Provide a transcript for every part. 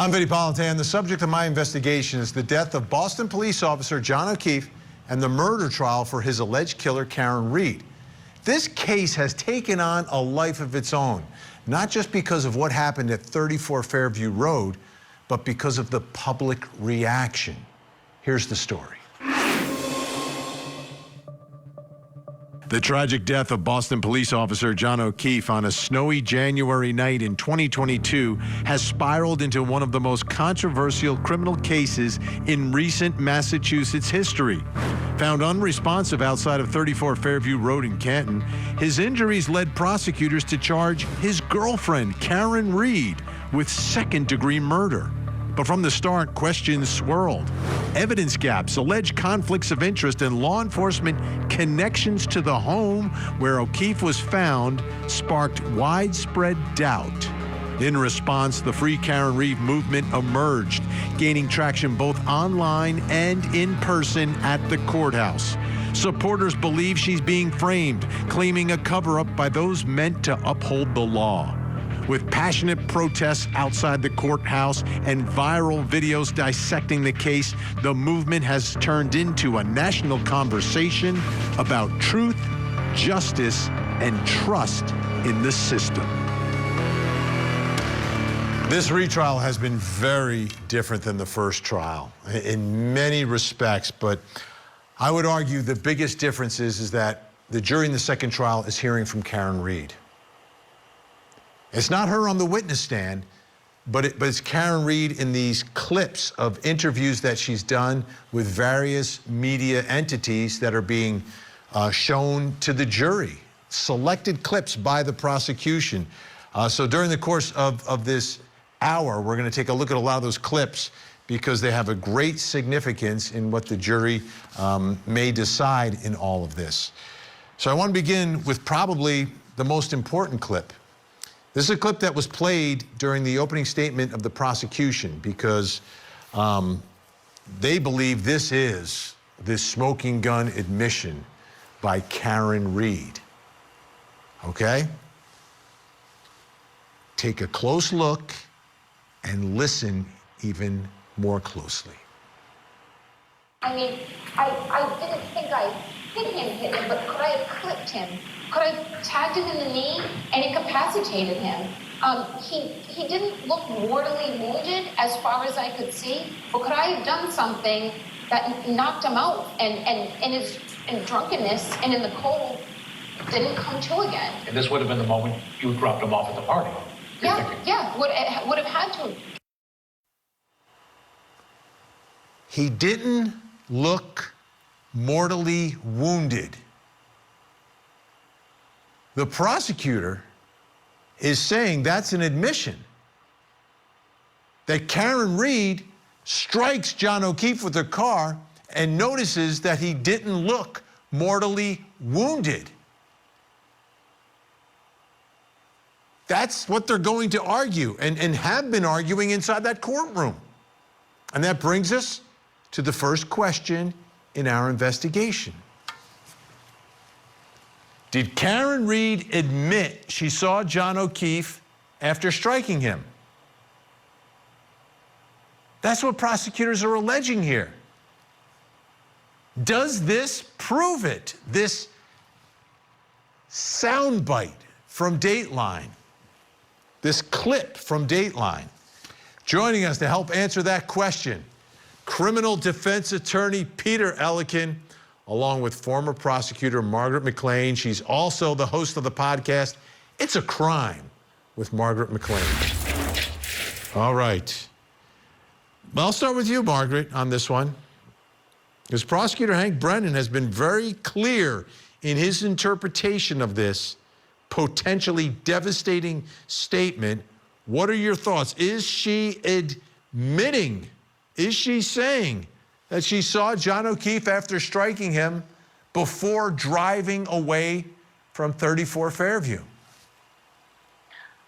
I'm Vinnie Politan. The subject of my investigation is the death of Boston police officer John O'Keefe and the murder trial for his alleged killer, Karen Reed. This case has taken on a life of its own, not just because of what happened at 34 Fairview Road, but because of the public reaction. Here's the story. The tragic death of Boston police officer John O'Keefe on a snowy January night in 2022 has spiraled into one of the most controversial criminal cases in recent Massachusetts history. Found unresponsive outside of 34 Fairview Road in Canton, his injuries led prosecutors to charge his girlfriend, Karen Reed, with second-degree murder. But from the start, questions swirled. Evidence gaps, alleged conflicts of interest, and law enforcement connections to the home where O'Keefe was found sparked widespread doubt. In response, the Free Karen Reed movement emerged, gaining traction both online and in person at the courthouse. Supporters believe she's being framed, claiming a cover-up by those meant to uphold the law. With passionate protests outside the courthouse and viral videos dissecting the case, the movement has turned into a national conversation about truth, justice, and trust in the system. This retrial has been very different than the first trial in many respects, but I would argue the biggest difference is that the jury in the second trial is hearing from Karen Reed. It's not her on the witness stand, but it's Karen Reed in these clips of interviews that she's done with various media entities that are being shown to the jury, selected clips by the prosecution. So during the course of this hour, we're going to take a look at a lot of those clips because they have a great significance in what the jury may decide in all of this. So I want to begin with probably the most important clip. This is a clip that was played during the opening statement of the prosecution because they believe this is this smoking gun admission by Karen Reed. Okay? Take a close look and listen even more closely. I mean, I didn't think I hit him, but could I have clipped him? Could I have tagged him in the knee and incapacitated him? He didn't look mortally wounded as far as I could see, but could I have done something that knocked him out and in drunkenness and in the cold didn't come to again? And this would have been the moment you dropped him off at the party. Yeah, would have had to. He didn't look mortally wounded. The prosecutor is saying that's an admission. That Karen Reed strikes John O'Keefe with her car and notices that he didn't look mortally wounded. That's what they're going to argue and have been arguing inside that courtroom. And that brings us to the first question in our investigation. Did Karen Reed admit she saw John O'Keefe after striking him? That's what prosecutors are alleging here. Does this prove it? This soundbite from Dateline, this clip from Dateline. Joining us to help answer that question, criminal defense attorney Peter Ellikin, along with former prosecutor Margaret McLean. She's also the host of the podcast, It's a Crime with Margaret McLean. All right. Well, I'll start with you, Margaret, on this one. Because Prosecutor Hank Brennan has been very clear in his interpretation of this potentially devastating statement. What are your thoughts? Is she admitting, is she saying that she saw John O'Keefe after striking him before driving away from 34 Fairview?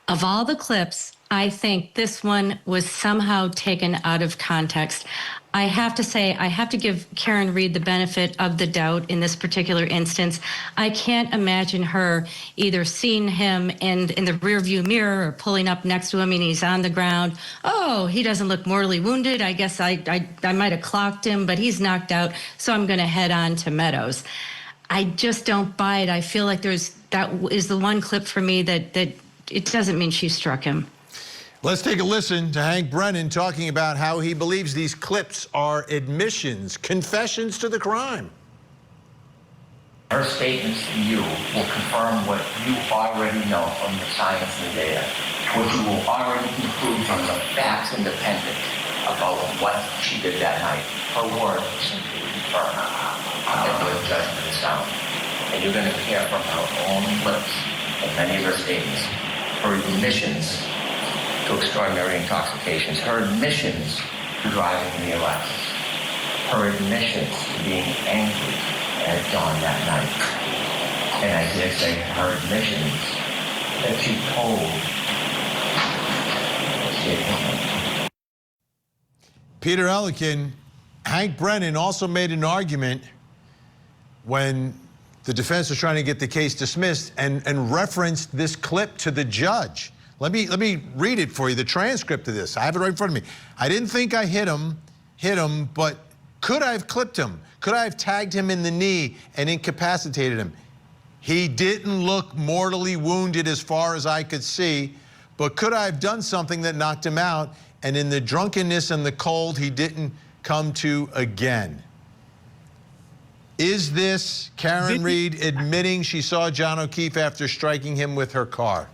Of all the clips I think this one was somehow taken out of context. I have to say, I have to give Karen Reed the benefit of the doubt in this particular instance. I can't imagine her either seeing him in the rearview mirror or pulling up next to him and he's on the ground. Oh, he doesn't look mortally wounded. I guess I might have clocked him, but he's knocked out, so I'm going to head on to Meadows. I just don't buy it. I feel like that is the one clip for me that it doesn't mean she struck him. Let's take a listen to Hank Brennan talking about how he believes these clips are admissions, confessions to the crime. Her statements to you will confirm what you already know from the science and data, what you will already conclude from the facts independent about what she did that night. Her word simply confirm that the judgment is sound. And you're going to hear from her own lips in many of her statements, her admissions to extraordinary intoxications, her admissions to driving the arrest, her admissions to being angry at dawn that night, and I dare say her admissions that she told she had hit him. Peter Ellikin, Hank Brennan also made an argument when the defense was trying to get the case dismissed and referenced this clip to the judge. Let me read it for you, the transcript of this. I have it right in front of me. I didn't think I hit him, but could I have clipped him? Could I have tagged him in the knee and incapacitated him? He didn't look mortally wounded as far as I could see, but could I have done something that knocked him out? And in the drunkenness and the cold, he didn't come to again. Is this Karen Reed admitting she saw John O'Keefe after striking him with her car?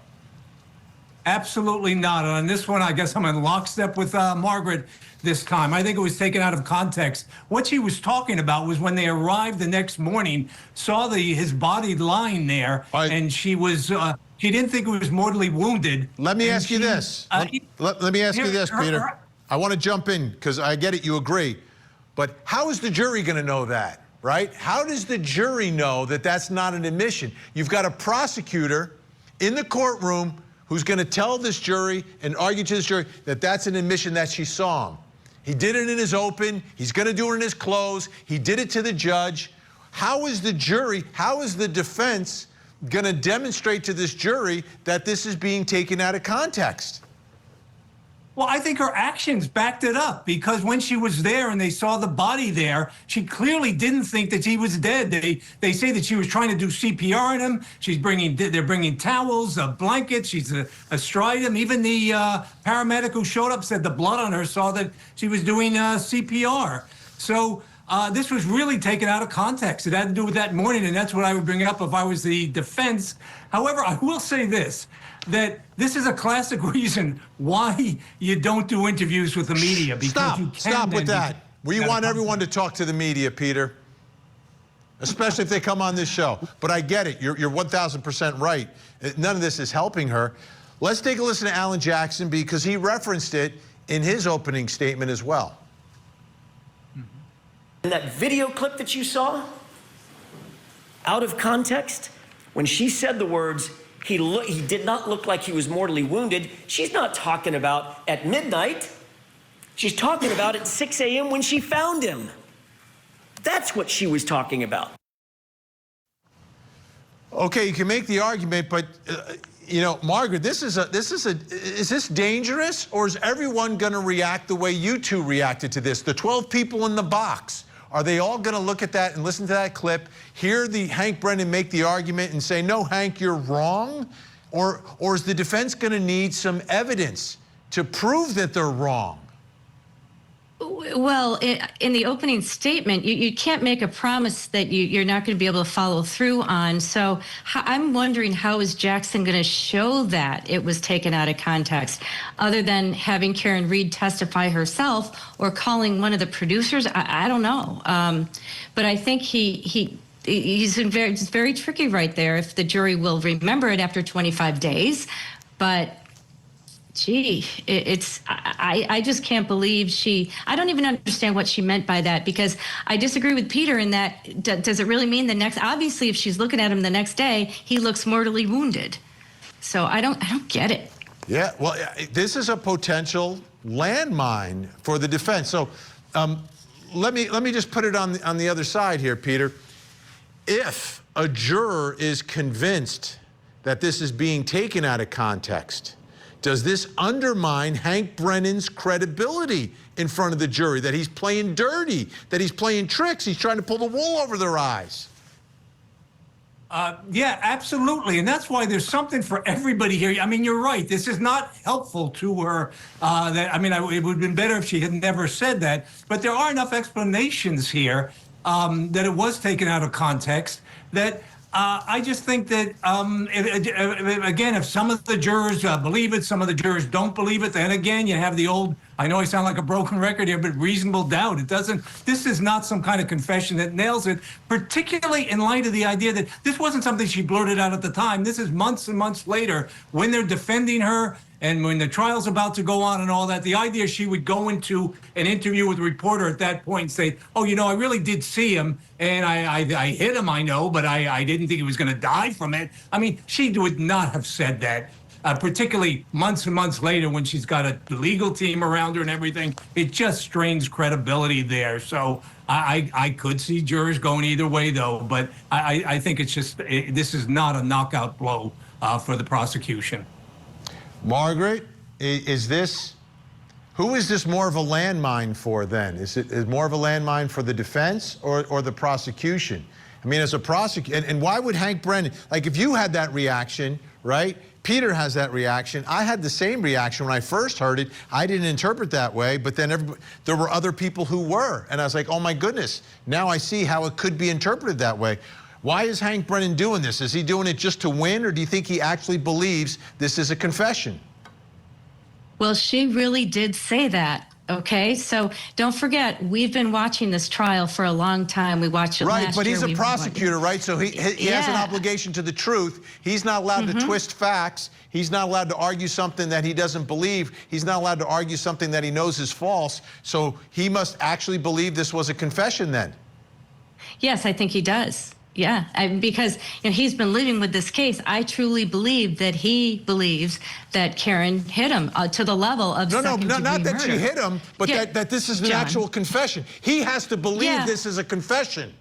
Absolutely not. And on this one, I guess I'm in lockstep with Margaret this time. I think it was taken out of context. What she was talking about was when they arrived the next morning, saw his body lying there, and she didn't think he was mortally wounded. Let me ask you this. Let me ask you this, Peter. I want to jump in because I get it, you agree. But how is the jury going to know that, right? How does the jury know that that's not an admission? You've got a prosecutor in the courtroom who's going to tell this jury and argue to this jury that that's an admission that she saw him. He did it in his open. He's going to do it in his close. He did it to the judge. How is the jury, how is the defense going to demonstrate to this jury that this is being taken out of context? Well, I think her actions backed it up, because when she was there and they saw the body there, she clearly didn't think that he was dead. They say that she was trying to do CPR on him. They're bringing towels, blankets. She's astride him. Even the paramedic who showed up said the blood on her saw that she was doing CPR. So this was really taken out of context. It had to do with that morning, and that's what I would bring up if I was the defense. However, I will say this, that this is a classic reason why you don't do interviews with the media. Because Stop with that. We want everyone to talk to the media, Peter, especially if they come on this show. But I get it. You're 1,000% right. None of this is helping her. Let's take a listen to Alan Jackson, because he referenced it in his opening statement as well. And that video clip that you saw, out of context, when she said the words, he did not look like he was mortally wounded, she's not talking about at midnight. She's talking about at 6 a.m. when she found him. That's what she was talking about. Okay, you can make the argument, but you know, Margaret, is this dangerous, or is everyone going to react the way you two reacted to this? The 12 people in the box, are they all going to look at that and listen to that clip, hear the Hank Brennan make the argument and say, no, Hank, you're wrong? Or is the defense going to need some evidence to prove that they're wrong? Well, in the opening statement, you can't make a promise that you're not going to be able to follow through on. So I'm wondering, how is Jackson going to show that it was taken out of context, other than having Karen Reed testify herself or calling one of the producers? I don't know. But I think he's it's very tricky right there if the jury will remember it after 25 days. But gee, I just can't believe I don't even understand what she meant by that, because I disagree with Peter in that, does it really mean obviously if she's looking at him the next day, he looks mortally wounded. So I don't get it. Yeah, well, this is a potential landmine for the defense. So let me just put it on the other side here, Peter. If a juror is convinced that this is being taken out of context, does this undermine Hank Brennan's credibility in front of the jury, that he's playing dirty, that he's playing tricks, he's trying to pull the wool over their eyes? Yeah, absolutely. And that's why there's something for everybody here. I mean, you're right. This is not helpful to her. It would have been better if she had never said that. But there are enough explanations here that it was taken out of context that I just think that, if some of the jurors believe it, some of the jurors don't believe it, then again, you have the old, I know I sound like a broken record here, but reasonable doubt. This is not some kind of confession that nails it, particularly in light of the idea that this wasn't something she blurted out at the time. This is months and months later when they're defending her and when the trial's about to go on and all that. The idea she would go into an interview with a reporter at that point and say, oh, I really did see him and I hit him, I know, but I didn't think he was going to die from it. I mean, she would not have said that. Particularly months and months later when she's got a legal team around her and everything. It just strains credibility there. So I could see jurors going either way, though. But I think it's just this is not a knockout blow for the prosecution. Margaret, who is this more of a landmine for then? Is it more of a landmine for the defense or the prosecution? I mean, as a prosecutor, and why would Hank Brennan, like if you had that reaction, right? Peter has that reaction. I had the same reaction when I first heard it. I didn't interpret that way, but then there were other people who were. And I was like, oh my goodness, now I see how it could be interpreted that way. Why is Hank Brennan doing this? Is he doing it just to win, or do you think he actually believes this is a confession? Well, she really did say that. Okay, so don't forget, we've been watching this trial for a long time. We watched it last year. Right, but he's a prosecutor, right? So he has an obligation to the truth. He's not allowed to twist facts. He's not allowed to argue something that he doesn't believe. He's not allowed to argue something that he knows is false. So he must actually believe this was a confession then. Yes, I think he does. Yeah, because he's been living with this case. I truly believe that he believes that Karen hit him to the level of second-degree murder. Not that she hit him, but that this is an actual confession. He has to believe this is a confession.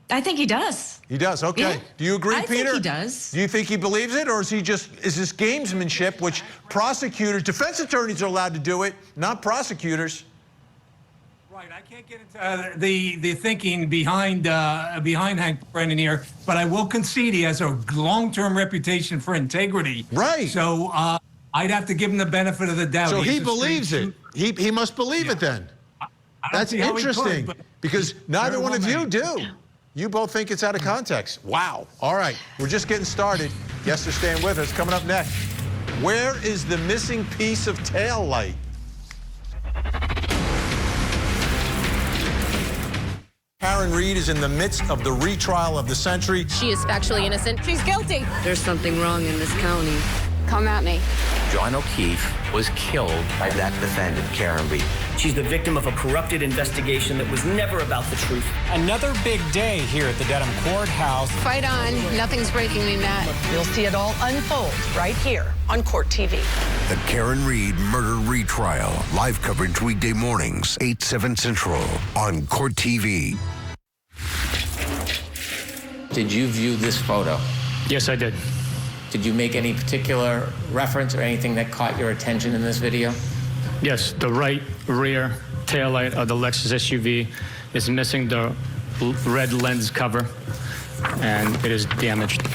I think he does. He does, okay. Yeah. Do you agree, Peter? I think he does. Do you think he believes it, or is this gamesmanship, which prosecutors, defense attorneys are allowed to do it, not prosecutors? Right, I can't get into the thinking behind Hank Brennan here, but I will concede he has a long-term reputation for integrity. Right. So I'd have to give him the benefit of the doubt. So he believes it. He must believe it then. That's interesting, because neither one of you do. You both think it's out of context. Wow. All right, we're just getting started. Guests are staying with us. Coming up next, where is the missing piece of Taillight? Karen Reed is in the midst of the retrial of the century. She is factually innocent. She's guilty. There's something wrong in this county. Come at me. John O'Keefe was killed by that defendant, Karen Reed. She's the victim of a corrupted investigation that was never about the truth. Another big day here at the Dedham Courthouse. Fight on. Nothing's breaking me, Matt. You'll see it all unfold right here on Court TV. The Karen Reed murder retrial. Live coverage weekday mornings, 8, 7 Central on Court TV. Did you view this photo? Yes, I did. Did you make any particular reference or anything that caught your attention in this video? Yes, the right rear taillight of the Lexus SUV is missing the red lens cover, and it is damaged.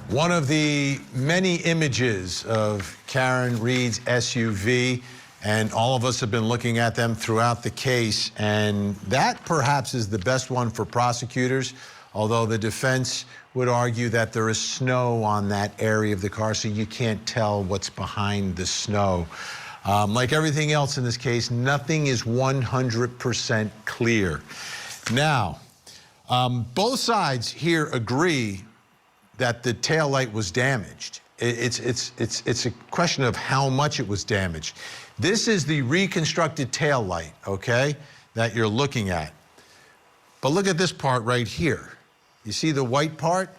One of the many images of Karen Reed's SUV, and all of us have been looking at them throughout the case, and that perhaps is the best one for prosecutors, although the defense would argue that there is snow on that area of the car, so you can't tell what's behind the snow. Like everything else in this case, nothing is 100% clear. Now, both sides here agree that the taillight was damaged. It's a question of how much it was damaged. This is the reconstructed taillight, okay, that you're looking at. But look at this part right here. You see the white part?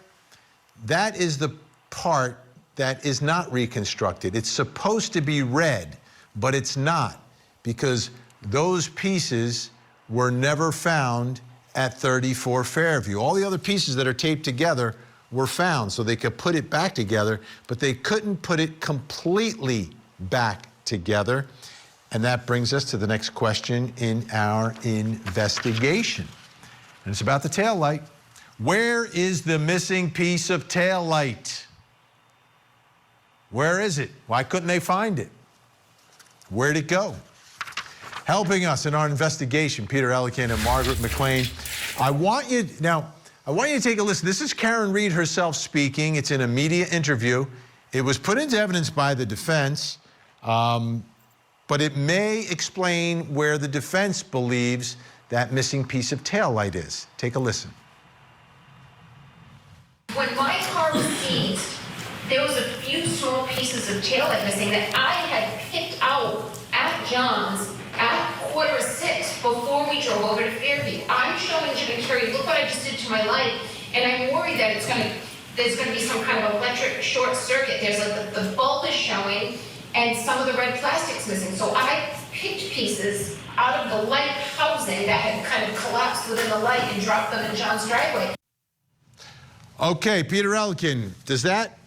That is the part that is not reconstructed. It's supposed to be red, but it's not, because those pieces were never found at 34 Fairview. All the other pieces that are taped together were found, so they could put it back together, but they couldn't put it completely back together. And that brings us to the next question in our investigation. And it's about the taillight. Where is the missing piece of taillight? Where is it? Why couldn't they find it? Where'd it go? Helping us in our investigation, Peter Ellikin and Margaret McLean. I want you to take a listen. This is Karen Reed herself speaking. It's in a media interview. It was put into evidence by the defense, but it may explain where the defense believes that missing piece of taillight is. Take a listen. When my car was seized, there was a few small pieces of taillight missing that I had picked out at John's at 5:45 before we drove over to Fairview. I'm showing Jim and Carrie, look what I just did to my light, and I'm worried that there's gonna be some kind of electric short circuit. There's like the bulb is showing, and some of the red plastic's missing. So I picked pieces out of the light housing that had kind of collapsed within the light and dropped them in John's driveway. Okay, Peter Ellikin, does that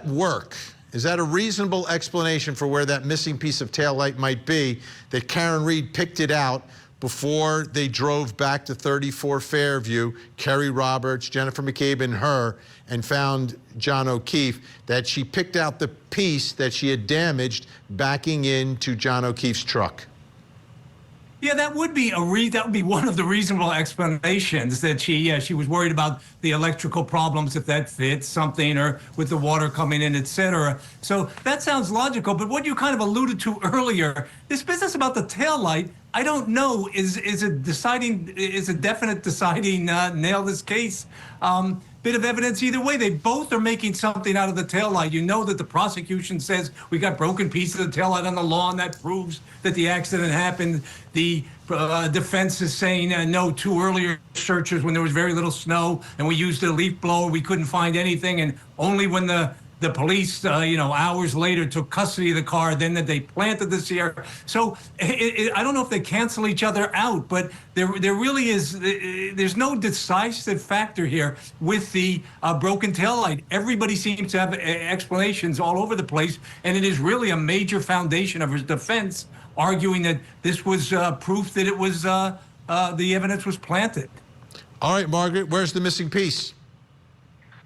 work? Is that a reasonable explanation for where that missing piece of taillight might be, that Karen Reed picked it out before they drove back to 34 Fairview, Kerry Roberts, Jennifer McCabe, and her, and found John O'Keefe, that she picked out the piece that she had damaged backing into John O'Keefe's truck? Yeah, that would be one of the reasonable explanations, that she was worried about the electrical problems, if that fits something, or with the water coming in, etc. So that sounds logical. But what you kind of alluded to earlier, this business about the taillight, I don't know, is a definite deciding nail this case. Bit of evidence either way. They both are making something out of the taillight. You know that the prosecution says we got broken pieces of the taillight on the lawn. That proves that the accident happened. The defense is saying no, 2 earlier searches when there was very little snow and we used a leaf blower, we couldn't find anything. And only when the police, hours later took custody of the car, then that they planted this here. So I don't know if they cancel each other out, but there really is, there's no decisive factor here with the broken taillight. Everybody seems to have explanations all over the place, and it is really a major foundation of his defense, arguing that this was proof that it was, the evidence was planted. All right, Margaret, where's the missing piece?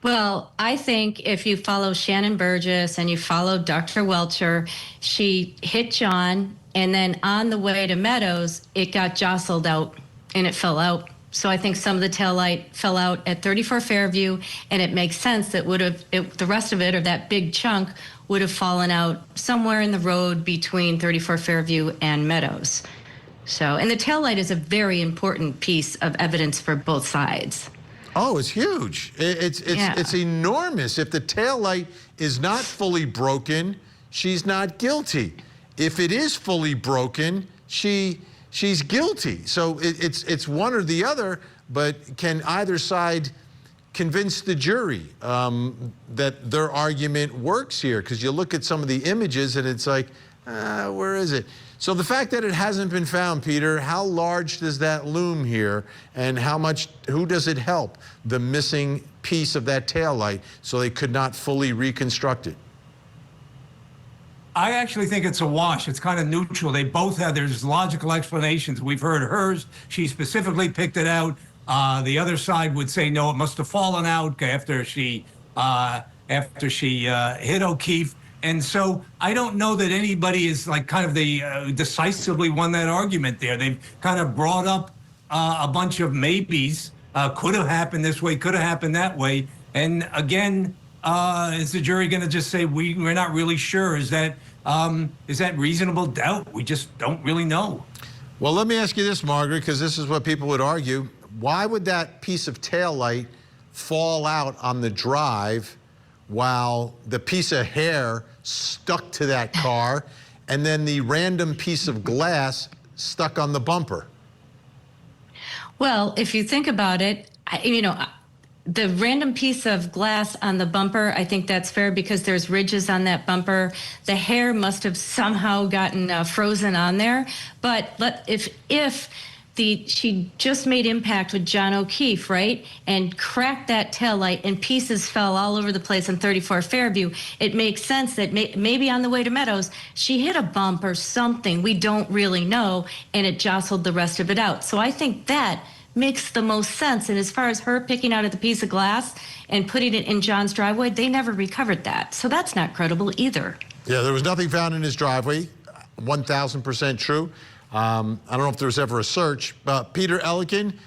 Well, I think if you follow Shannon Burgess and you follow Dr. Welcher, she hit John, and then on the way to Meadows, it got jostled out and it fell out. So I think some of the taillight fell out at 34 Fairview, and it makes sense that the rest of it, or that big chunk, would have fallen out somewhere in the road between 34 Fairview and Meadows. So, and the taillight is a very important piece of evidence for both sides. Oh, it's huge. It's enormous. If the taillight is not fully broken, she's not guilty. If it is fully broken, she's guilty. So it's one or the other, but can either side convince the jury that their argument works here? Because you look at some of the images and it's like, where is it? So the fact that it hasn't been found, Peter, how large does that loom here, and who does it help, the missing piece of that taillight, so they could not fully reconstruct it? I actually think it's a wash. It's kind of neutral. They both have, there's logical explanations. We've heard hers. She specifically picked it out. The other side would say, no, it must have fallen out after she hit O'Keefe. And so I don't know that anybody is like kind of decisively won that argument there. They've kind of brought up a bunch of maybes. Could have happened this way, could have happened that way. And again, is the jury going to just say, we're not really sure? Is that reasonable doubt? We just don't really know. Well, let me ask you this, Margaret, because this is what people would argue. Why would that piece of taillight fall out on the drive while the piece of hair stuck to that car, and then the random piece of glass stuck on the bumper? Well, if you think about it, The random piece of glass on the bumper, I think that's fair because there's ridges on that bumper. The hair must have somehow gotten frozen on there. But if she just made impact with John O'Keefe, right, and cracked that taillight and pieces fell all over the place on 34 Fairview, it makes sense that maybe on the way to Meadows, she hit a bump or something, we don't really know, and it jostled the rest of it out. So I think that makes the most sense. And as far as her picking out the piece of glass and putting it in John's driveway, they never recovered that. So that's not credible either. Yeah, there was nothing found in his driveway. 1,000% true. I don't know if there was ever a search. Peter Elkin,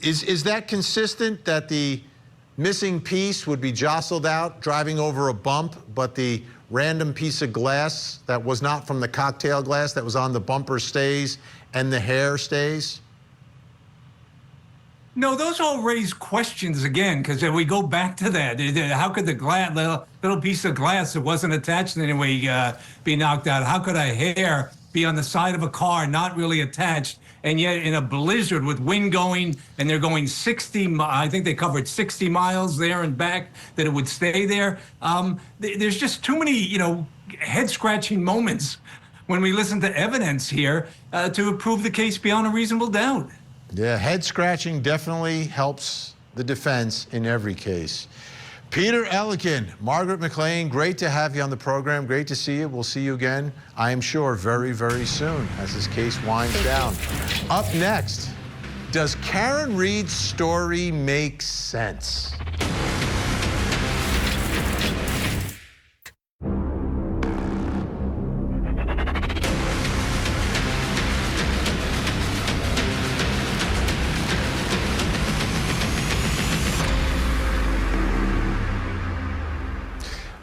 is that consistent that the missing piece would be jostled out, driving over a bump, but the random piece of glass that was not from the cocktail glass that was on the bumper stays and the hair stays? No, those all raise questions again, because if we go back to that, how could the little piece of glass that wasn't attached in any way be knocked out? How could a hair be on the side of a car, not really attached, and yet in a blizzard with wind going, and they're going 60, I think they covered 60 miles there and back, that it would stay there? There's just too many, head-scratching moments when we listen to evidence here to prove the case beyond a reasonable doubt. Yeah, head scratching definitely helps the defense in every case. Peter Elkin, Margaret McLean, great to have you on the program. Great to see you. We'll see you again, I am sure, very, very soon as this case winds down. Up next, does Karen Read's story make sense?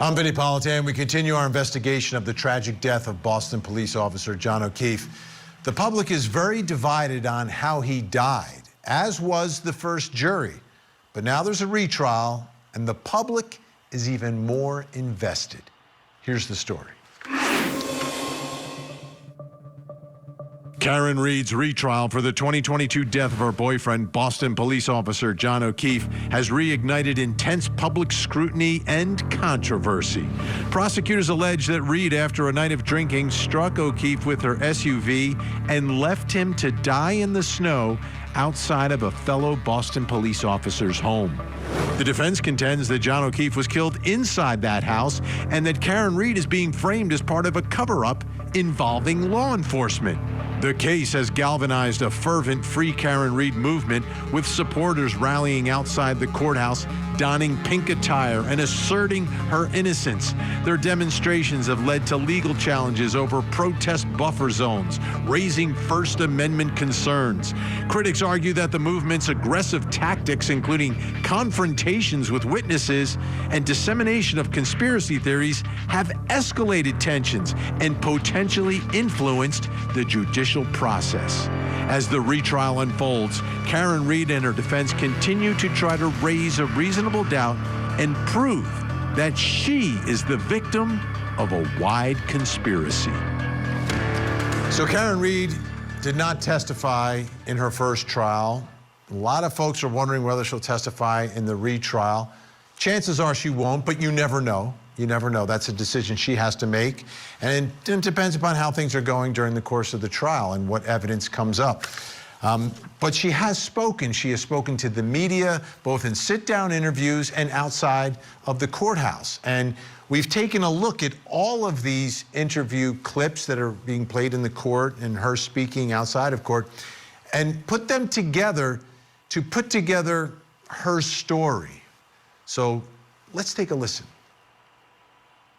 I'm Vinnie Politan. We continue our investigation of the tragic death of Boston police officer John O'Keefe. The public is very divided on how he died, as was the first jury. But now there's a retrial, and the public is even more invested. Here's the story. Karen Read's retrial for the 2022 death of her boyfriend, Boston police officer John O'Keefe, has reignited intense public scrutiny and controversy. Prosecutors allege that Read, after a night of drinking, struck O'Keefe with her SUV and left him to die in the snow outside of a fellow Boston police officer's home. The defense contends that John O'Keefe was killed inside that house and that Karen Read is being framed as part of a cover-up involving law enforcement. The case has galvanized a fervent Free Karen Read movement, with supporters rallying outside the courthouse, donning pink attire and asserting her innocence. Their demonstrations have led to legal challenges over protest buffer zones, raising First Amendment concerns. Critics argue that the movement's aggressive tactics, including confrontations with witnesses and dissemination of conspiracy theories, have escalated tensions and potentially influenced the judicial process. As the retrial unfolds, Karen Read and her defense continue to try to raise a reasonable doubt and prove that she is the victim of a wide conspiracy. So Karen Read did not testify in her first trial. A lot of folks are wondering whether she'll testify in the retrial. Chances are she won't, but you never know. You never know. That's a decision she has to make. And it depends upon how things are going during the course of the trial and what evidence comes up. But she has spoken. She has spoken to the media, both in sit-down interviews and outside of the courthouse. And we've taken a look at all of these interview clips that are being played in the court and her speaking outside of court and put them together to put together her story. So let's take a listen.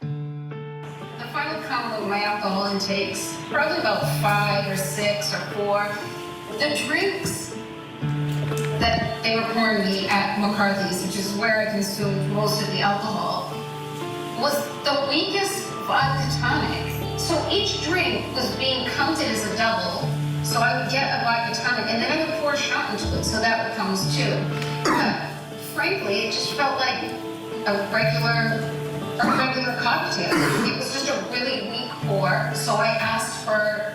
The final count of my alcohol intakes, probably about 5 or 6 or 4. The drinks that they were pouring me at McCarthy's, which is where I consumed most of the alcohol, was the weakest vodka tonic. So each drink was being counted as a double. So I would get a vodka tonic, and then I would pour a shot into it, so that would count as 2. Frankly, it just felt like a regular cocktail. It was just a really weak pour, so I asked for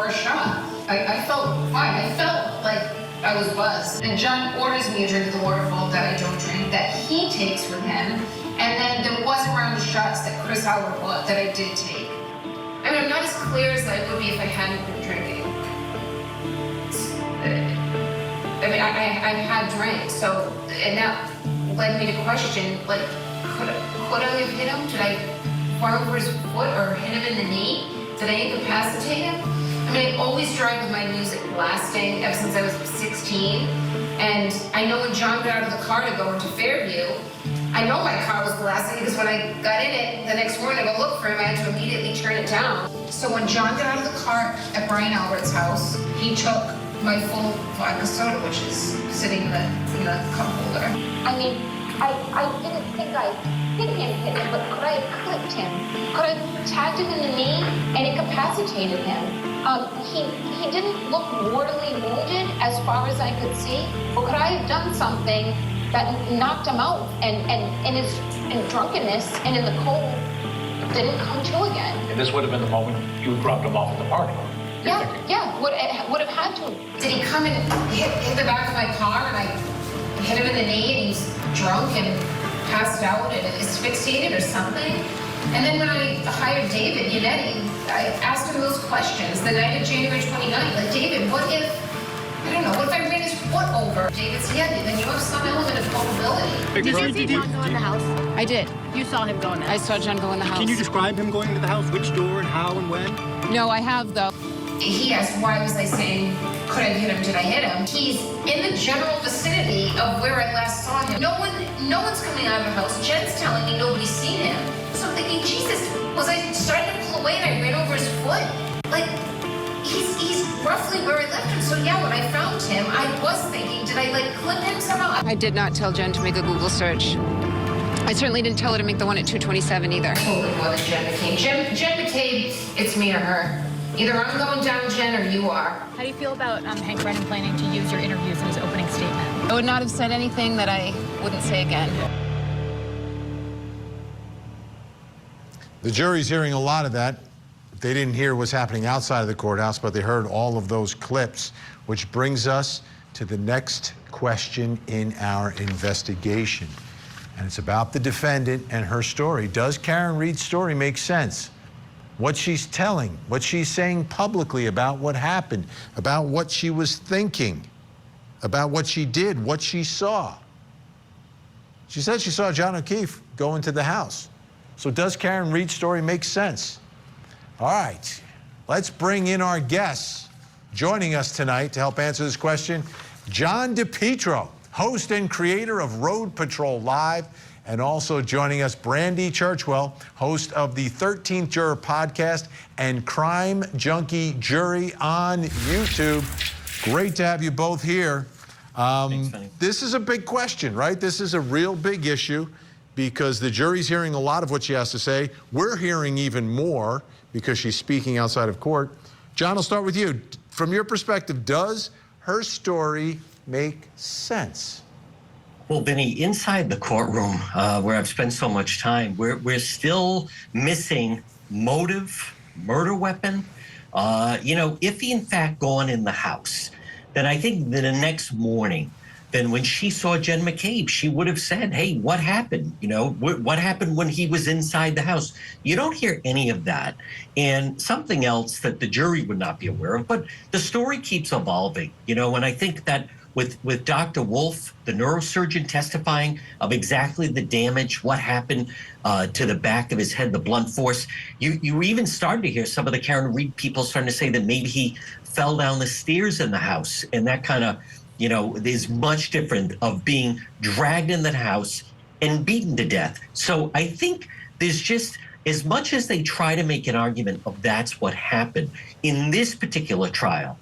a shot. I felt fine. I felt like I was buzzed. And John orders me a drink at the waterfall that I don't drink, that he takes with him. And then there was a round of shots that Chris Howard bought that I did take. I mean, I'm not as clear as I would be if I hadn't been drinking. I mean, I've had drinks, so, and that led me to question, like, could I have hit him? Did I run over his foot or hit him in the knee? Did I incapacitate him? I mean, I always drive with my music blasting ever since I was 16. And I know when John got out of the car to go into Fairview, I know my car was blasting because when I got in it the next morning to go look for him, I had to immediately turn it down. So when John got out of the car at Brian Albert's house, he took my full vodka soda, which is sitting in the cup holder. I mean, I didn't think I hit him, but could I have clipped him? Could I have tagged him in the knee and incapacitated him? He didn't look mortally wounded as far as I could see, or could I have done something that knocked him out and in drunkenness and in the cold didn't come to again? And this would have been the moment you dropped him off at the party. Yeah, would have had to. Did he come and hit the back of my car and I hit him in the knee and he's drunk and passed out and asphyxiated or something? And then when I hired David Yannetti, I asked him those questions the night of January 29th. Like, David, what if, I don't know, what if I ran his foot over? David said, yeah, then you have some element of culpability. Did you see John go in the house? I did. You saw him go in the house? I saw John go in the house. Can you describe him going into the house? Which door and how and when? No, I have, though. He asked, why was I saying, could I hit him, did I hit him? He's in the general vicinity of where I last saw him. No one's coming out of the house. Jen's telling me nobody's seen him. So I'm thinking, Jesus, was I starting to pull away and I ran over his foot? Like, he's roughly where I left him. So yeah, when I found him, I was thinking, did I like clip him somehow? I did not tell Jen to make a Google search. I certainly didn't tell her to make the one at 227 either. Totally more than Jen McCabe. Jen McCabe, it's me or her. Either I'm going down, Jen, or you are. How do you feel about Hank Brennan planning to use your interviews in his opening statement? I would not have said anything that I wouldn't say again. The jury's hearing a lot of that. They didn't hear what's happening outside of the courthouse, but they heard all of those clips, which brings us to the next question in our investigation. And it's about the defendant and her story. Does Karen Reed's story make sense? What she's telling, what she's saying publicly about what happened, about what she was thinking, about what she did, what she saw. She said she saw John O'Keefe go into the house. So does Karen Reed's story make sense? All right, let's bring in our guests. Joining us tonight to help answer this question, John DePietro, host and creator of Road Patrol Live, and also joining us, Brandy Churchwell, host of the 13th Juror podcast and Crime Junkie Jury on YouTube. Great to have you both here. Thanks, Vinnie. This is a big question, right? This is a real big issue because the jury's hearing a lot of what she has to say. We're hearing even more because she's speaking outside of court. John, I'll start with you. From your perspective, does her story make sense? Well, Vinnie, inside the courtroom where I've spent so much time, we're still missing motive, murder weapon. If he in fact gone in the house, then I think that the next morning, then when she saw Jen McCabe, she would have said, hey, what happened? What happened when he was inside the house? You don't hear any of that. And something else that the jury would not be aware of, but the story keeps evolving, and I think that with Dr. Wolf, the neurosurgeon, testifying of exactly the damage, what happened to the back of his head, the blunt force. You even started to hear some of the Karen Reed people starting to say that maybe he fell down the stairs in the house. And that kind of, is much different of being dragged in the house and beaten to death. So I think there's just, as much as they try to make an argument of that's what happened, in this particular trial,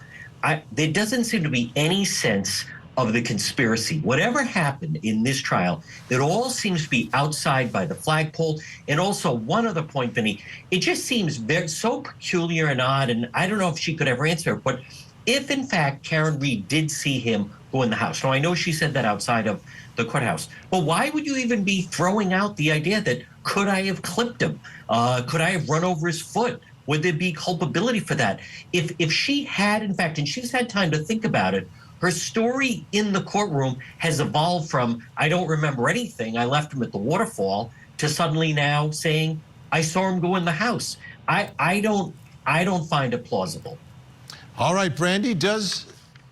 there doesn't seem to be any sense of the conspiracy. Whatever happened in this trial, it all seems to be outside by the flagpole. And also one other point, Vinnie, it just seems so peculiar and odd, and I don't know if she could ever answer it, but if in fact Karen Reed did see him go in the house, now I know she said that outside of the courthouse, but why would you even be throwing out the idea that could I have clipped him? Could I have run over his foot? Would there be culpability for that? If she had, in fact, and she's had time to think about it, Her story in the courtroom has evolved from, I don't remember anything, I left him at the waterfall, to suddenly now saying, I saw him go in the house. I don't find it plausible. All right, Brandy, does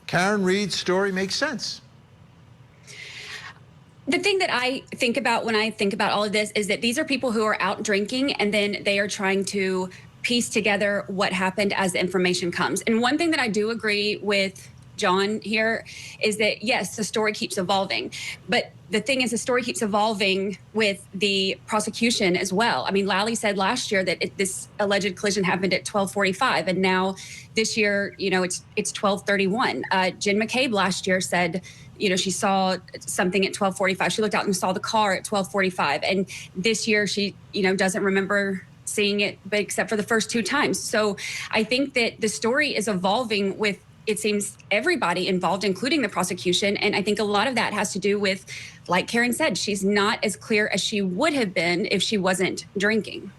Karen Reed's story make sense? The thing that I think about when I think about all of this is that these are people who are out drinking, and then they are trying to piece together what happened as the information comes. And one thing that I do agree with John here is that, yes, the story keeps evolving. But the thing is, the story keeps evolving with the prosecution as well. I mean, Lally said last year that this alleged collision happened at 12:45, and now this year, it's 12:31. Jen McCabe last year said, she saw something at 12:45. She looked out and saw the car at 12:45. And this year she, doesn't remember seeing it, but except for the first two times. So I think that the story is evolving with, it seems, everybody involved, including the prosecution. And I think a lot of that has to do with, like Karen said, she's not as clear as she would have been if she wasn't drinking.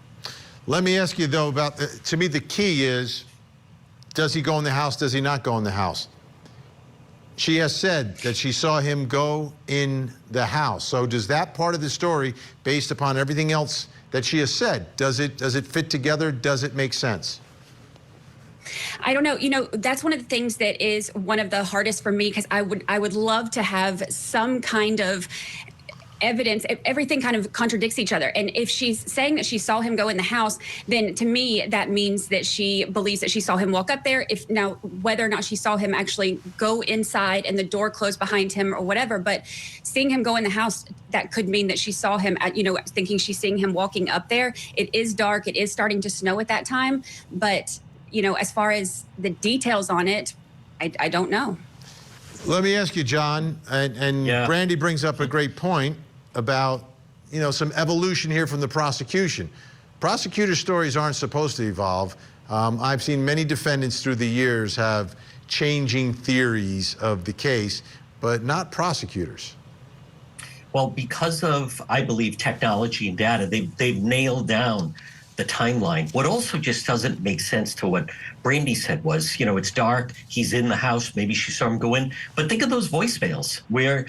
Let me ask you, though, about, to me, the key is, does he go in the house? Does he not go in the house? She has said that she saw him go in the house. So does that part of the story, based upon everything else that she has said, does it fit together? Does it make sense? I don't know. That's one of the things that is one of the hardest for me, because I would love to have some kind of evidence. Everything kind of contradicts each other. And if she's saying that she saw him go in the house, then to me, that means that she believes that she saw him walk up there. Now, whether or not she saw him actually go inside and the door closed behind him or whatever, but seeing him go in the house, that could mean that she saw him at, thinking she's seeing him walking up there. It is dark. It is starting to snow at that time. But, as far as the details on it, I don't know. Let me ask you, John, and Yeah. Brandy brings up a great point about, some evolution here from the prosecution. Prosecutor stories aren't supposed to evolve. I've seen many defendants through the years have changing theories of the case, but not prosecutors. Well, because of, I believe, technology and data, they've nailed down the timeline. What also just doesn't make sense to what Brandy said was, it's dark, he's in the house, maybe she saw him go in. But think of those voicemails where,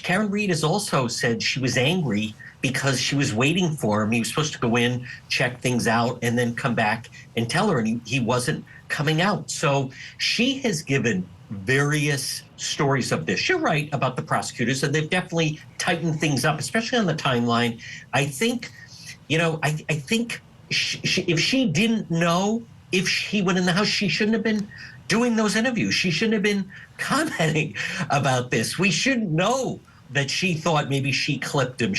Karen Reed has also said she was angry because she was waiting for him. He was supposed to go in, check things out, and then come back and tell her, and he wasn't coming out. So she has given various stories of this. You're right about the prosecutors, and they've definitely tightened things up, especially on the timeline. I think, I think if she didn't know if he went in the house, she shouldn't have been doing those interviews. She shouldn't have been commenting about this. We shouldn't know that she thought maybe she clipped him.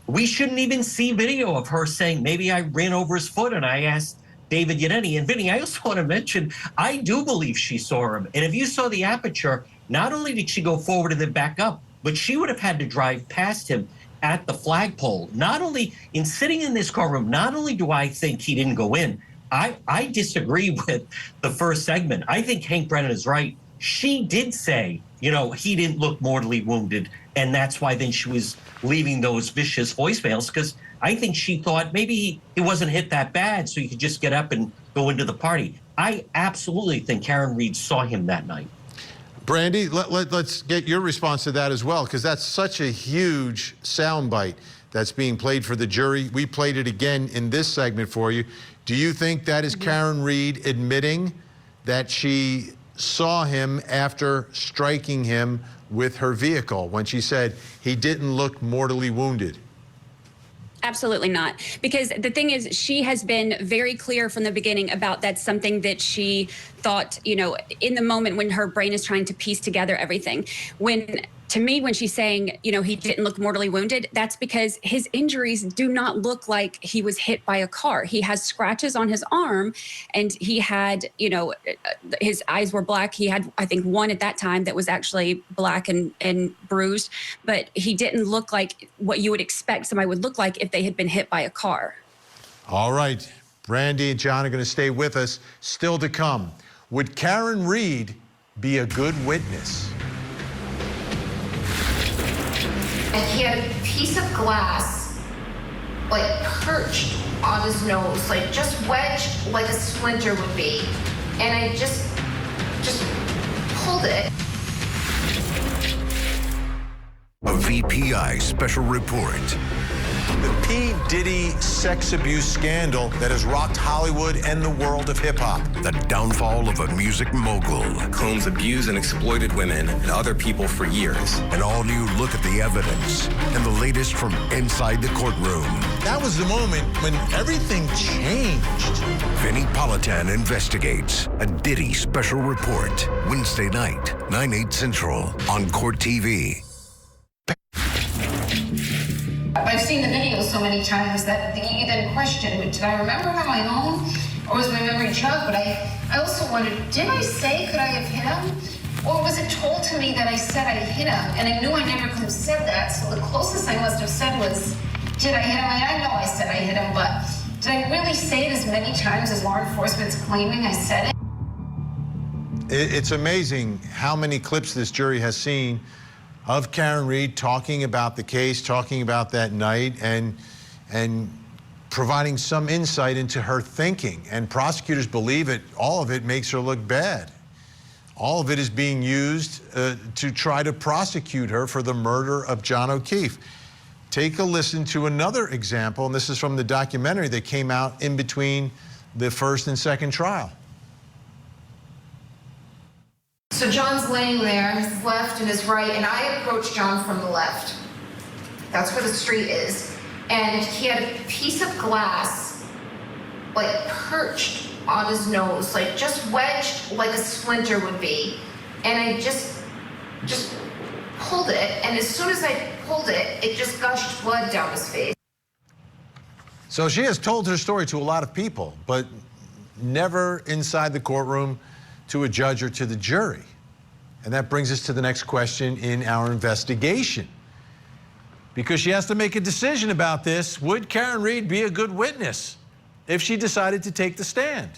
We shouldn't even see video of her saying, maybe I ran over his foot and I asked David Yannetti. And Vinny, I also want to mention, I do believe she saw him. And if you saw the aperture, not only did she go forward and then back up, but she would have had to drive past him at the flagpole. Not only in sitting in this courtroom, not only do I think he didn't go in, I disagree with the first segment. I think Hank Brennan is right. She did say, he didn't look mortally wounded, and that's why then she was leaving those vicious voicemails, because I think she thought maybe he wasn't hit that bad, so he could just get up and go into the party. I absolutely think Karen Reed saw him that night. Brandy, let's get your response to that as well, because that's such a huge soundbite that's being played for the jury. We played it again in this segment for you. Do you think that is Karen Reed admitting that she saw him after striking him with her vehicle when she said he didn't look mortally wounded? Absolutely not. Because the thing is, she has been very clear from the beginning about that's something that she thought, in the moment when her brain is trying to piece together everything. To me, when she's saying, he didn't look mortally wounded, that's because his injuries do not look like he was hit by a car. He has scratches on his arm, and he had, his eyes were black. He had, I think, one at that time that was actually black and bruised, but he didn't look like what you would expect somebody would look like if they had been hit by a car. All right. Brandy and John are going to stay with us. Still to come. Would Karen Reed be a good witness? And he had a piece of glass, perched on his nose, just wedged like a splinter would be. And I just pulled it. A VPI special report. The P. Diddy sex abuse scandal that has rocked Hollywood and the world of hip-hop. The downfall of a music mogul. Combs abused and exploited women and other people for years. An all-new look at the evidence and the latest from inside the courtroom. That was the moment when everything changed. Vinnie Politan Investigates. A Diddy special report. Wednesday night, 9/8 Central on Court TV. I've seen the video so many times that you then question, did I remember on my own, or was my memory jogged? But I also wondered, did I say, could I have hit him? Or was it told to me that I said I hit him? And I knew I never could have said that, so the closest I must have said was, did I hit him? I know I said I hit him, but did I really say it as many times as law enforcement's claiming I said it? It's amazing how many clips this jury has seen of Karen Read talking about the case, talking about that night, and providing some insight into her thinking. And prosecutors believe it. All of it makes her look bad. All of it is being used to try to prosecute her for the murder of John O'Keefe. Take a listen to another example, and this is from the documentary that came out in between the first and second trial. So John's laying there, his left and his right, and I approached John from the left. That's where the street is. And he had a piece of glass, like, perched on his nose, like, just wedged like a splinter would be. And I just pulled it, and as soon as I pulled it, it just gushed blood down his face. So she has told her story to a lot of people, but never inside the courtroom to a judge or to the jury. And that brings us to the next question in our investigation. Because she has to make a decision about this. Would Karen Read be a good witness if she decided to take the stand?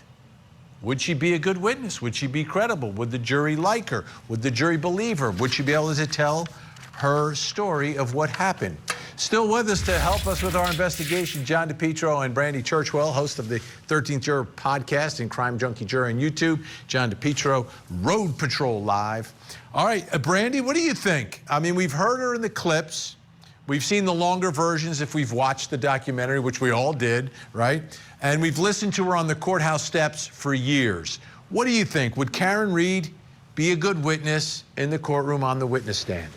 Would she be a good witness? Would she be credible? Would the jury like her? Would the jury believe her? Would she be able to tell her story of what happened? Still with us to help us with our investigation, John DePietro and Brandy Churchwell, host of the 13th Juror podcast and Crime Junkie Juror on YouTube. John DePietro, Road Patrol Live. All right, Brandy, what do you think? I mean, we've heard her in the clips. We've seen the longer versions if we've watched the documentary, which we all did, right? And we've listened to her on the courthouse steps for years. What do you think? Would Karen Read be a good witness in the courtroom on the witness stand?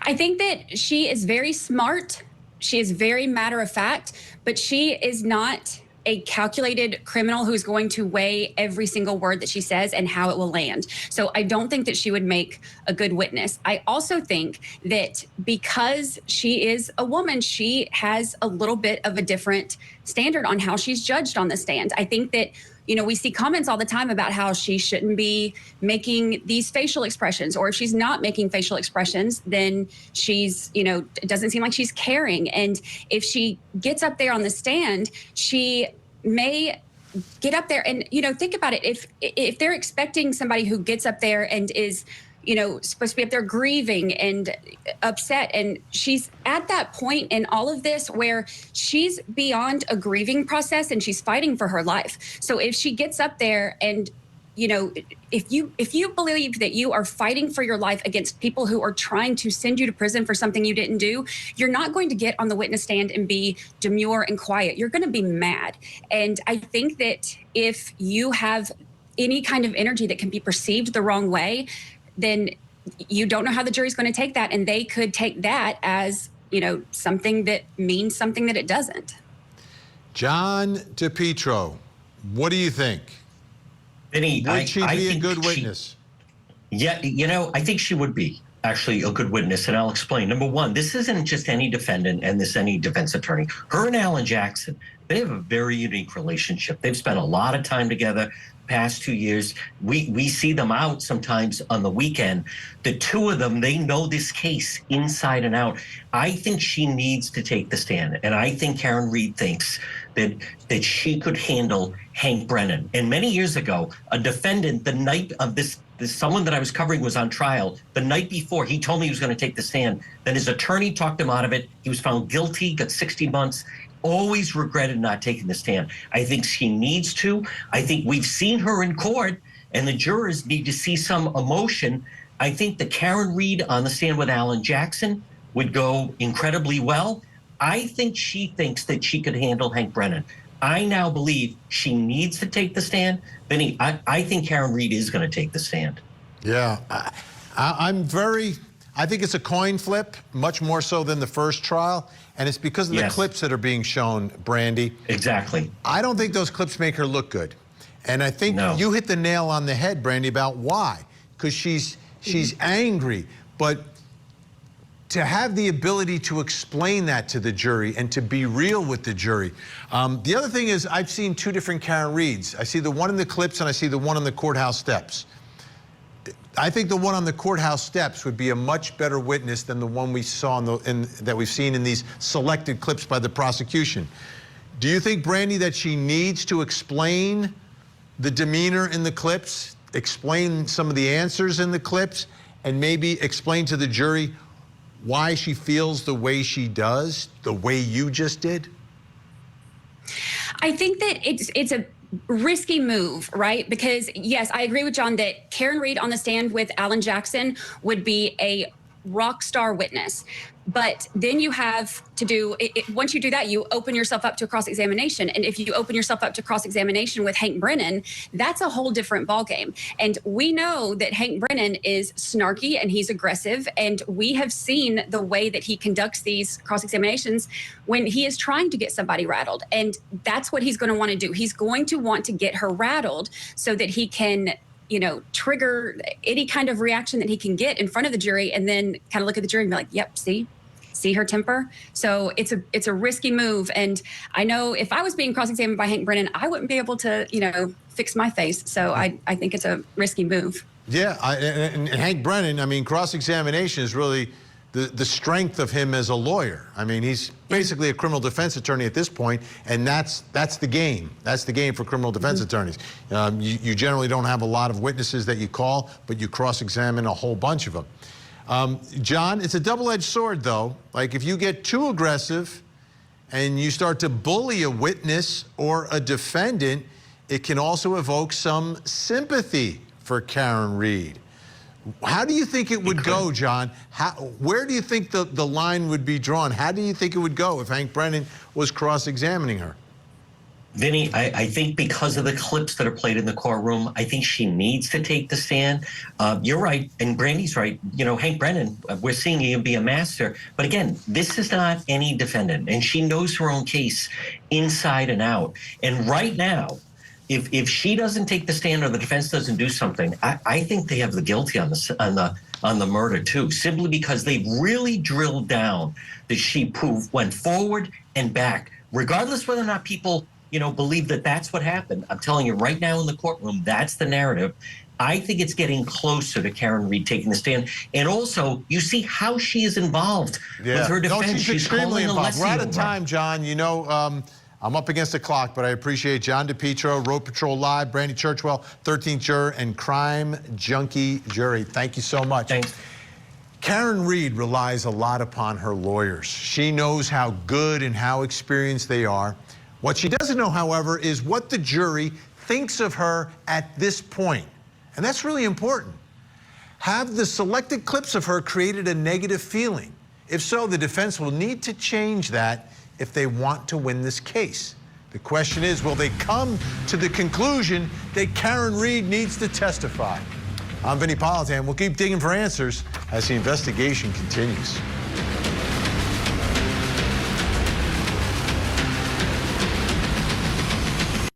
I think that she is very smart. She is very matter of fact, but she is not a calculated criminal who's going to weigh every single word that she says and how it will land. So I don't think that she would make a good witness. I also think that because she is a woman, she has a little bit of a different standard on how she's judged on the stand. I think that, you know, we see comments all the time about how she shouldn't be making these facial expressions, or if she's not making facial expressions, then she's, you know, it doesn't seem like she's caring. And if she gets up there on the stand, she may get up there and, you know, think about it. If they're expecting somebody who gets up there and is, you know, supposed to be up there grieving and upset, and she's at that point in all of this where she's beyond a grieving process and she's fighting for her life. So if she gets up there and, you know, if you believe that you are fighting for your life against people who are trying to send you to prison for something you didn't do, you're not going to get on the witness stand and be demure and quiet. You're going to be mad. And I think that if you have any kind of energy that can be perceived the wrong way, then you don't know how the jury's going to take that, and they could take that as, you know, something that means something that it doesn't. John DePietro, what do you think? Vinnie, would she be a good she, witness? Yeah, you know, I think she would be actually a good witness, and I'll explain. Number one, this isn't just any defendant and this any defense attorney. Her and Alan Jackson, they have a very unique relationship. They've spent a lot of time together past 2 years. We see them out sometimes on the weekend. The two of them, they know this case inside and out. I think she needs to take the stand, and I think Karen Read thinks that she could handle Hank Brennan. And many years ago, a defendant, the night of this someone that I was covering was on trial. The night before, he told me he was going to take the stand. Then his attorney talked him out of it. He was found guilty, got 60 months. Always regretted not taking the stand. I think she needs to. I think we've seen her in court, and the jurors need to see some emotion. I think the Karen Reed on the stand with Alan Jackson would go incredibly well. I think she thinks that she could handle Hank Brennan. I now believe she needs to take the stand. Vinny, I think Karen Reed is going to take the stand. Yeah, I think it's a coin flip, much more so than the first trial. And it's because of the clips that are being shown, Brandy. Exactly. I don't think those clips make her look good. And I think you hit the nail on the head, Brandy, about why. Because she's angry. But to have the ability to explain that to the jury and to be real with the jury. The other thing is I've seen two different Karen Reeds. I see the one in the clips and I see the one on the courthouse steps. I think the one on the courthouse steps would be a much better witness than the one we saw that we've seen in these selected clips by the prosecution. Do you think, Brandy, that she needs to explain the demeanor in the clips, explain some of the answers in the clips, and maybe explain to the jury why she feels the way she does, the way you just did? I think that it's a risky move, right? Because yes, I agree with John that Karen Reed on the stand with Alan Jackson would be a rock star witness. But then you have to do, once you do that, you open yourself up to a cross-examination. And if you open yourself up to cross-examination with Hank Brennan, that's a whole different ballgame. And we know that Hank Brennan is snarky and he's aggressive. And we have seen the way that he conducts these cross-examinations when he is trying to get somebody rattled. And that's what he's going to want to do. He's going to want to get her rattled so that he can, you know, trigger any kind of reaction that he can get in front of the jury, and then kind of look at the jury and be like, yep, see her temper. So it's a risky move. And I know if I was being cross-examined by Hank Brennan, I wouldn't be able to, you know, fix my face. So I think it's a risky move. Yeah, and Hank Brennan, I mean, cross-examination is really the strength of him as a lawyer. I mean, he's basically a criminal defense attorney at this point, and that's the game. That's the game for criminal defense attorneys. You generally don't have a lot of witnesses that you call, but you cross-examine a whole bunch of them. John, it's a double-edged sword, though. Like, if you get too aggressive and you start to bully a witness or a defendant, it can also evoke some sympathy for Karen Reed. How do you think it would go, John? Where do you think the line would be drawn? How do you think it would go if Hank Brennan was cross-examining her? Vinny, I think because of the clips that are played in the courtroom, I think she needs to take the stand. You're right, and Brandy's right. You know, Hank Brennan, we're seeing him be a master. But again, this is not any defendant, and she knows her own case inside and out. And right now, if she doesn't take the stand or the defense doesn't do something, I think they have the guilty on the murder too, simply because they've really drilled down that she went forward and back, regardless whether or not people, you know, believe that that's what happened. I'm telling you right now in the courtroom, that's the narrative. I think it's getting closer to Karen Reed taking the stand. And also, you see how she is involved with her defense. No, she's extremely involved. We're out of over. time, John. You know, I'm up against the clock, but I appreciate John DePietro, Road Patrol Live, Brandy Churchwell, 13th Juror, and Crime Junkie Jury. Thank you so much. Thanks. Karen Reed relies a lot upon her lawyers. She knows how good and how experienced they are. What she doesn't know, however, is what the jury thinks of her at this point. And that's really important. Have the selected clips of her created a negative feeling? If so, the defense will need to change that if they want to win this case. The question is, will they come to the conclusion that Karen Reed needs to testify? I'm Vinnie Politan. We'll keep digging for answers as the investigation continues.